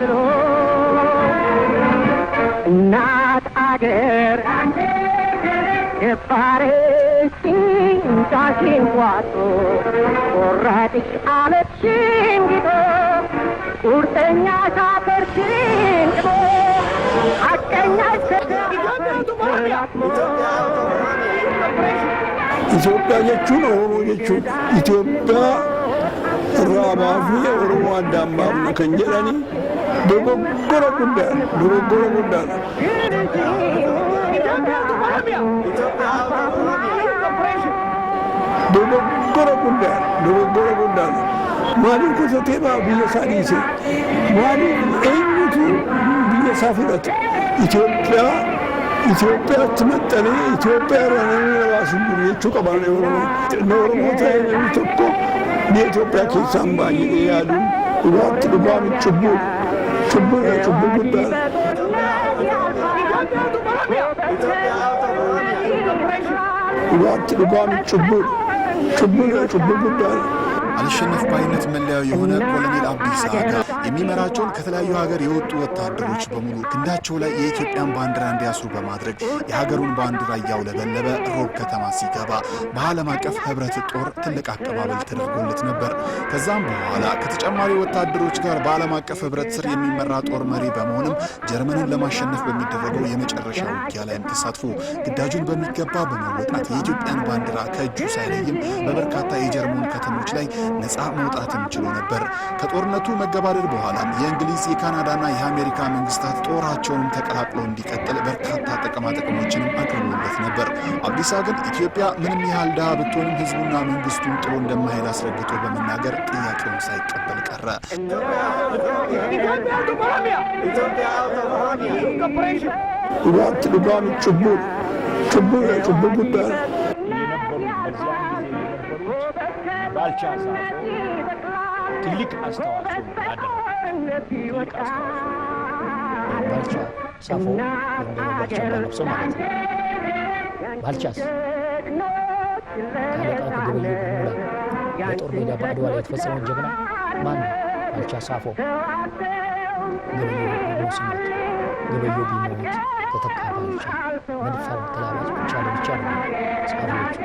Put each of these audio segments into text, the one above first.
ብሎ እናት አገር የባረችኝ ዳሽን ዋጦ ወራድሽ አለችኝ ጊዶ ቁርጠኛ ሳፈርሽኝ ግቦ ሐቀኛ ኢትዮጵያ jechuun ኦሮሞ jechuun ኢትዮጵያ ራባፊ ኦሮሞ አዳማም kan jedhani dogoggora guddaa dogoggora guddaa maaliif kosotee baa biyya isaa dhiise maaliif eenyutu biyya isaa fudhate ኢትዮጵያatti maxxanee Itoophiyaarraa raasuun jechuu qaban Oromoo ta'ee namni tokko biyya Itoophiyaa keessaan baay'ee yaaduun dhugaatti dhugaami cubbuu guddaadha. dhugaatti dhugaami cubbuu guddaadha. አልሸነፍ ባይነት መለያው የሆነ ኮሎኔል አብዲሳ አጋ የሚመራቸውን ከተለያዩ ሀገር የወጡ ወታደሮች በሙሉ ክንዳቸው ላይ የኢትዮጵያን ባንዲራ እንዲያስሩ በማድረግ የሀገሩን ባንዲራ እያውለበለበ ሮብ ከተማ ሲገባ በዓለም አቀፍ ህብረት ጦር ትልቅ አቀባበል ተደርጎለት ነበር። ከዛም በኋላ ከተጨማሪ ወታደሮች ጋር በዓለም አቀፍ ህብረት ስር የሚመራ ጦር መሪ በመሆንም ጀርመንን ለማሸነፍ በሚደረገው የመጨረሻ ውጊያ ላይም ተሳትፎ ግዳጁን በሚገባ በመወጣት የኢትዮጵያን ባንዲራ ከእጁ ሳይለይም በበርካታ የጀርመን ከተሞች ላይ ነፃ መውጣትም ችሎ ነበር። ከጦርነቱ መገባደድ በኋላ የእንግሊዝ የካናዳና የአሜሪካ መንግስታት ጦራቸውን ተቀላቅለው እንዲቀጥል በርካታ ጥቅሞችንም አቅርቦለት ነበር። አብዲሳ ግን ኢትዮጵያ ምንም ያህል ድሃ ብትሆንም ህዝቡና መንግስቱን ጥሎ እንደማይሄድ አስረግጦ በመናገር ጥያቄውን ሳይቀበል ቀረ። cubbuu guddaa ባልቻ ሳፎ ትልቅ አስተዋጽኦ ያደረገ ባልቻ ሳፎ እንደው ባልቻ ለብሶ ማለት ነው። ባልቻስ ካለቃው ከገበዩ ሙላ በጦር ሜዳ በአድዋ ላይ የተፈጸመው ጀግና ማን ነው? ባልቻ ሳፎ። ገበዩ ሲሞት ገበዩ ቢሞት ተተካ ባልቻ መድፋው ተላባጭ ብቻ ለብቻ ነው ጻፎቹ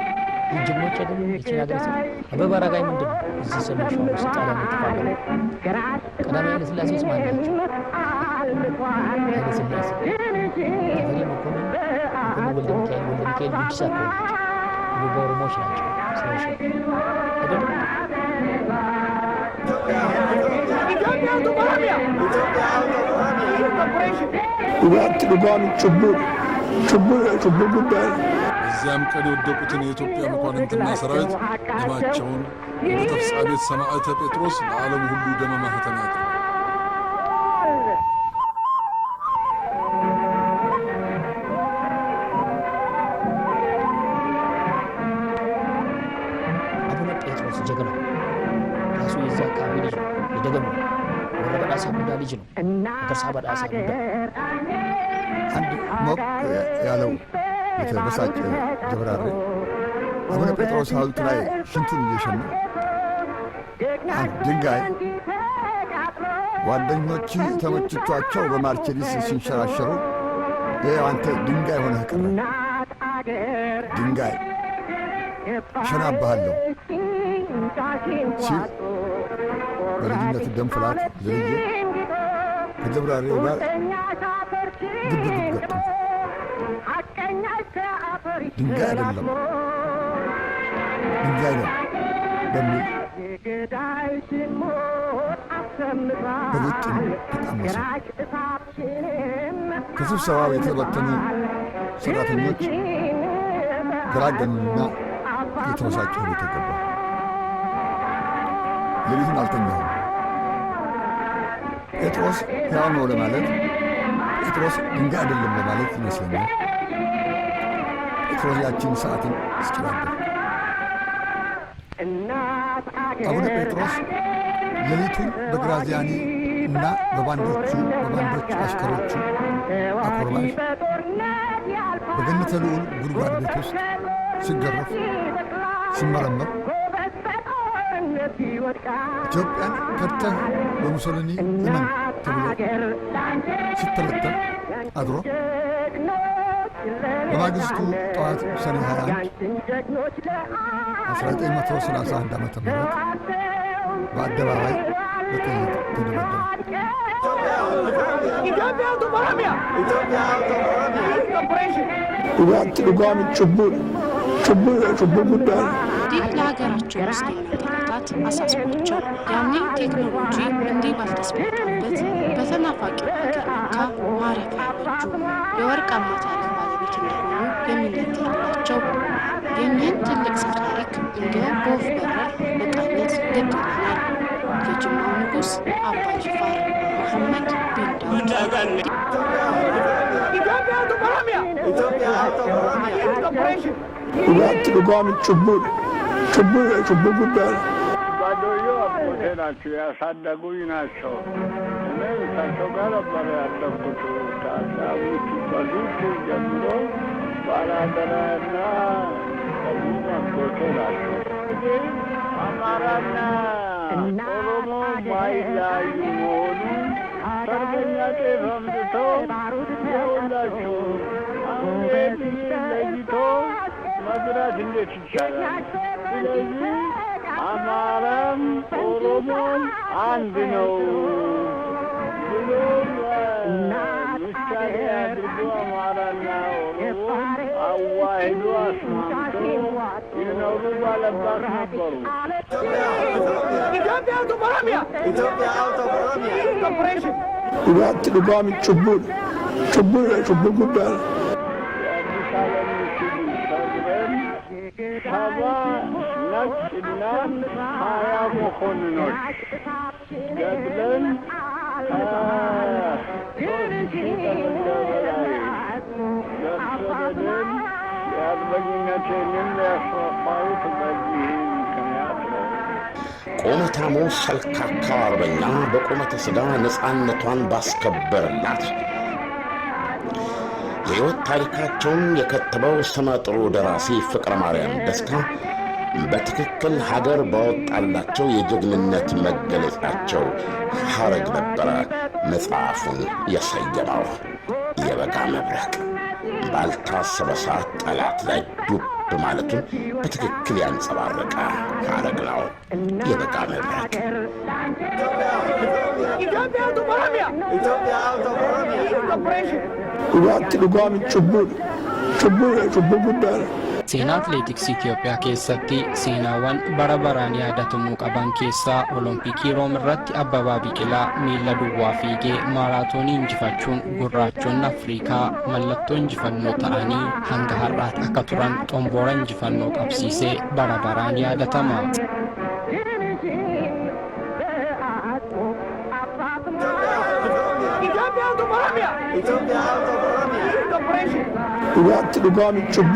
ጀግኖች ደግሞ ይችላልስ አበባራጋይ ምንድነው እዚህ ሰሞን ውስጥ ጣሊያን የተፋቀለው ቀዳማዊ ኃይለ ሥላሴስ ማለት ነው። ኃይለ ሥላሴ ተፈሪ መኮንን ወልደ ሚካኤል ጉዲሳ ናቸው። በኦሮሞች ናቸው። ስለዚህ ጩቡ ጉዳይ እዚያም ቀን የወደቁትን የኢትዮጵያ መኳንንትና ሰራዊት ደማቸውን እንደ ተፍጻሜት ሰማዕተ ጴጥሮስ ለዓለም ሁሉ ደመ ማኅተም ያደረገ አቡነ ጴጥሮስ ጀግና ራሱ የዚያ አካባቢ ልጅ ነው። የደገሙ ወረበዳሳ ጉዳ ልጅ ነው። ገርሳ በዳሳ ጉዳ አንድ ሞቅ ያለው የተበሳጨ ጀብራሪ አቡነ ጴጥሮስ ሐውልት ላይ ሽንቱን እየሸና አንድ ድንጋይ ጓደኞች ተመችቷቸው በማርቸዲስ ሲንሸራሸሩ አንተ ድንጋይ ሆነህ ቀረ፣ ድንጋይ ሸናብሃለሁ ሲል በልጅነት ደም ፍላት ዘልዬ ከጀብራሪው ጋር ግብ ገጠሙ። ድንጋይ አይደለም በሚል በውጥን ተቃመሰ። ከስብሰባው የተበተኑ ሰራተኞች ገራገኑና የተበሳጩ ቤት ገባ። ሌሊቱን አልተኛሁም። ጴጥሮስ ሕያው ነው ለማለት ጴጥሮስ ድንጋይ አይደለም ለማለት ይመስለኛል። ጴጥሮስ ያችን ሰዓትን እስኪላደር አቡነ ጴጥሮስ ሌሊቱን በግራዚያኒ እና በባንዶች አሽከሮቹ አኮርባሽ በገነተ ልዑል ጉድጓድ ቤት ውስጥ ሲገረፍ ሲመረመር ኢትዮጵያን ከድተህ በሙሶሊኒ እመን ተብሎ ሲተለተል አድሮ በማግስቱ ጠዋት ሰኔ 21 1931 ዓመተ ምህረት በአደባባይ በጥይት ተደበደበ። ልጓም ጭቡ ጉዳይ ይህ ለሀገራቸው ውስጥ መገለጣት አሳስቧቸው ያኔ ቴክኖሎጂ እንዲህ ባልተስፋፋበት በተናፋቂው ሀገር ለካ ማረፊያ ያበጁ የወርቃማ ታሪክ ባለቤት እንደሆኑ የሚነገርላቸው የእኚህን ትልቅ ሰው ታሪክ እንዲሁም በወፍ በረር መቃኘት ግድ ይለናል። የጅማው ንጉሥ አባ ጅፋር መሐመድ ቢን ዳውድ ልጓም ጭቡ ጉዳይ ባዶዮ አባቴ ናቸው ያሳደጉኝ ናቸው። እኔ እሳቸው ጋር ነበር ያደግኩት። ታሳዊት በሉት ጀምሮ ባላደራና ከቡና አባቴ ናቸው። አማራና ኦሮሞ ማይለያዩ መሆኑ ሰርገኛ ጤፍ አምጥተው የሁላችሁ አንድ ለይቶ መዝራት እንዴት ይቻላል? ስለዚህ አማራም ኦሮሞም አንድ ነው ብሎ ምሳሌ አድርጎ አማራና ኦሮሞን አዋሂዶ አስማምቶ የኖሩ ባለባት ነበሩ። ልጓም ጭቡ ጉዳይ ሰባ ነጭና 20 መኮንኖች ገድለን ደርሰንን የአርበኝነቴንም ያስፋፋሁት በዚህ ምክንያት ነው። ቆመታሙ ሰልካካ አርበኛ በቁመተ ሥጋ ነፃነቷን ባስከበረላት የሕይወት ታሪካቸውን የከተበው ስመጥሩ ደራሲ ፍቅረ ማርያም ደስታ በትክክል ሀገር ባወጣላቸው የጀግንነት መገለጫቸው ሐረግ ነበረ መጽሐፉን የሰየመው። የበጋ መብረቅ ባልታሰበ ሰዓት ጠላት ላይ ዱብ ማለቱን በትክክል ያንጸባረቀ ሐረግ ነው። የበጋ መብረቅ ልጓም ጭቡ ጉዳይ Seenaa Atileetiksii Itoophiyaa keessatti seenaawwan bara baraan yaadatamuu qaban keessaa Olompikii Room irratti Abbabaa Biqilaa miila duwwaa fiigee maaraatoonii injifachuun gurraachonni Afrikaa mallattoo injifannoo ta'anii hanga har'aatti akka turan xomboora injifannoo qabsiisee bara baraan yaadatama. ልጓም ጭቡ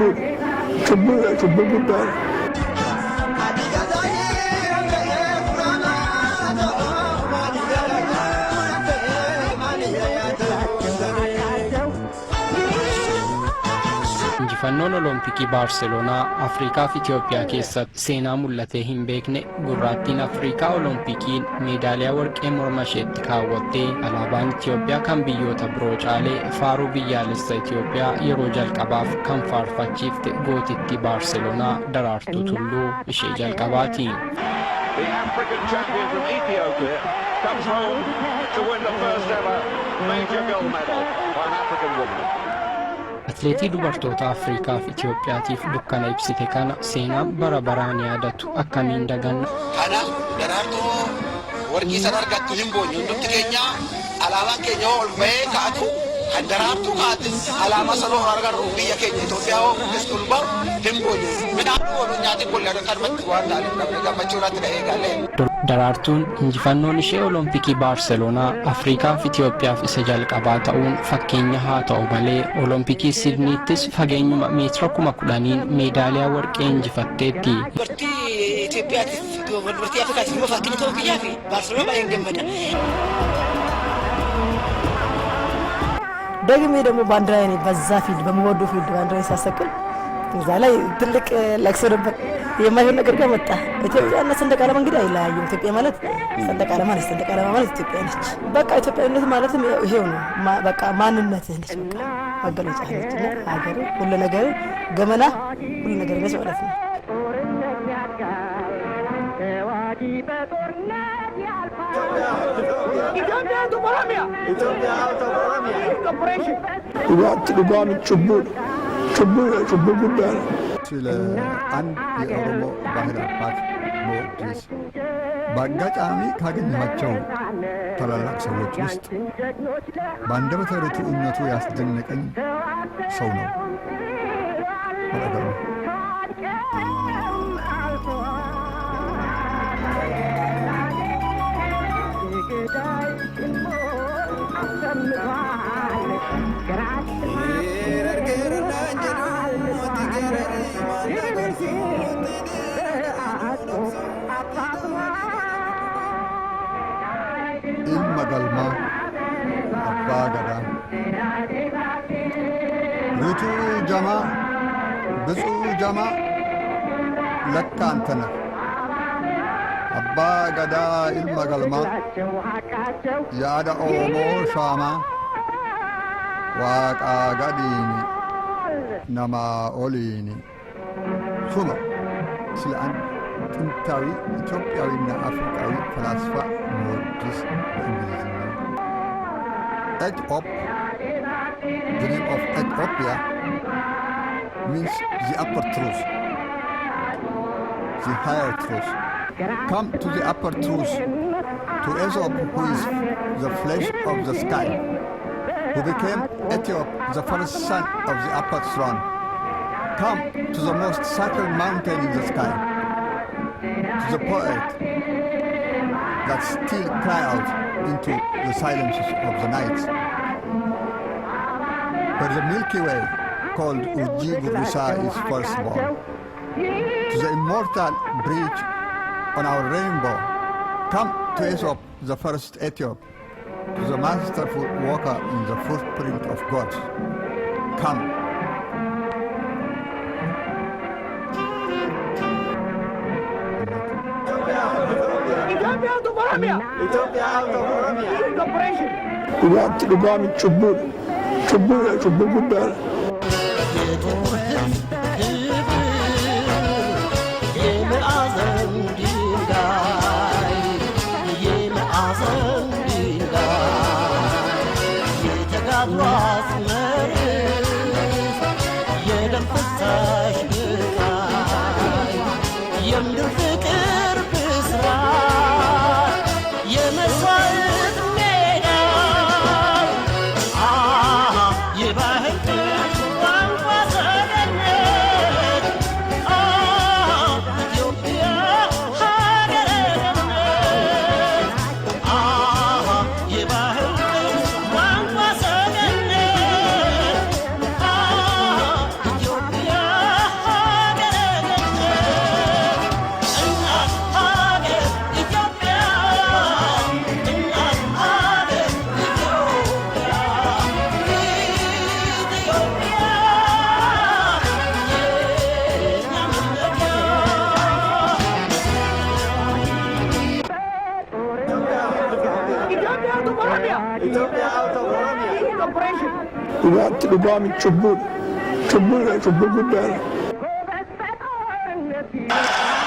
ጉዳይ injifannoon olompikii baarseloonaa Afrikaa fi Itoophiyaa keessatti seenaa mul'atee hin beekne gurraattiin Afrikaa olompikiin meedaaliyaa warqee morma isheetti kaawwattee alaabaan Itoophiyaa kan biyyoota biroo caalee faaruu biyyaalessa Itoophiyaa yeroo jalqabaaf kan faarfachiifte gootittii baarseloonaa Daraartuu Tulluu ishee jalqabaati. The African champion from Ethiopia comes home to win the first ever major gold medal for an African woman. Atileetii dubartoota Afrikaa fi Itoophiyaatiif dukkana ibsite kana seenaan bara baraan yaadatu akkamiin daganna. Kana Daraartuu warqii sana argattu hin boonye hundumti keenya alaabaan keenya ol ba'ee kaatu kan Daraartuu kaatis alaama sanoo argarru biyya keenya Itoophiyaa hookunis ol ba'u hin boonye midhaan waliin nyaatiin bollaan qalmatti waan taa'aniif namni gammachuu irratti ka'ee galee. Daraartuun injifannoon ishee olompikii baarseloonaa Afrikaa fi Itoophiyaaf isa jalqabaa ta'uun fakkeenya haa ta'u malee olompikii Sidniittis fageenyuma meetira 10,000 meedaaliyaa warqee injifatteetti. Dubartii Itoophiyaatiif dubartii Afrikaatiif immoo fakkeenya ta'uu biyyaa fi baarseloonaa baay'een gammada. ደግሜ ደግሞ ባንዲራዬን በዛ ፊልድ በመወዱ ፊልድ ባንዲራዬን ሳሰቅል እዛ ላይ ትልቅ ለቅሶ ነበር። የማይሆን ነገር ጋር መጣ። ኢትዮጵያና ሰንደቅ ዓላማ እንግዲህ አይለያዩም። ኢትዮጵያ ማለት ሰንደቅ ዓላማ ነች፣ ሰንደቅ ዓላማ ማለት ኢትዮጵያ ነች። በቃ ኢትዮጵያዊነት ማለትም ይሄው ነው። በቃ ማንነት ነች፣ በቃ መገለጫ ነች። እና ሀገር ሁሉ ነገር ገመና ሁሉ ነገር ነች ማለት ነው። ስለ አንድ የኦሮሞ ባህል አባት ሞዲስ በአጋጣሚ ካገኘኋቸው ታላላቅ ሰዎች ውስጥ በአንደበተ ርቱዕነቱ ያስደነቀኝ ሰው ነው። ilma galmaa abbaa gadaa rituu jamaa biquu jamaa lakka antana abbaa gadaa ilma galmaa yaada oromoo shaamaa waaqaa gadiini namaa oliini suma ስለ አንድ ጥንታዊ ኢትዮጵያዊና አፍሪካዊ ፈላስፋ ሞዲስ በእንግሊዝኛ ኤትኦፕ the name of Ethiopia means the upper truth, the higher truth. Come to the upper truth, to Aesop, who is the flesh of the sky, who became Ethiop, the first son of the upper throne. Come to the most sacred mountain in the sky, to the poet that still cry out into the silences of the night, where the Milky Way, called Uji Gurisa, is first born, to the immortal bridge on our rainbow. Come to Aesop, the first Ethiop, to the masterful walker in the footprint of God. Come.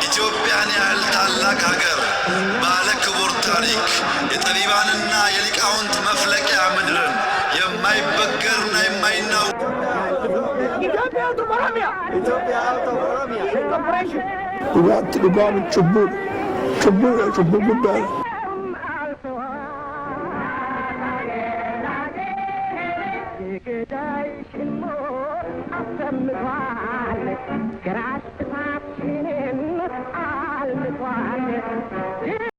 ኢትዮጵያን ያህል ታላቅ ሀገር ባለ ክቡር ታሪክ የጠቢባንና የሊቃውንት መፍለቂያ ምድርን የማይበገርና የማይናው Gracias.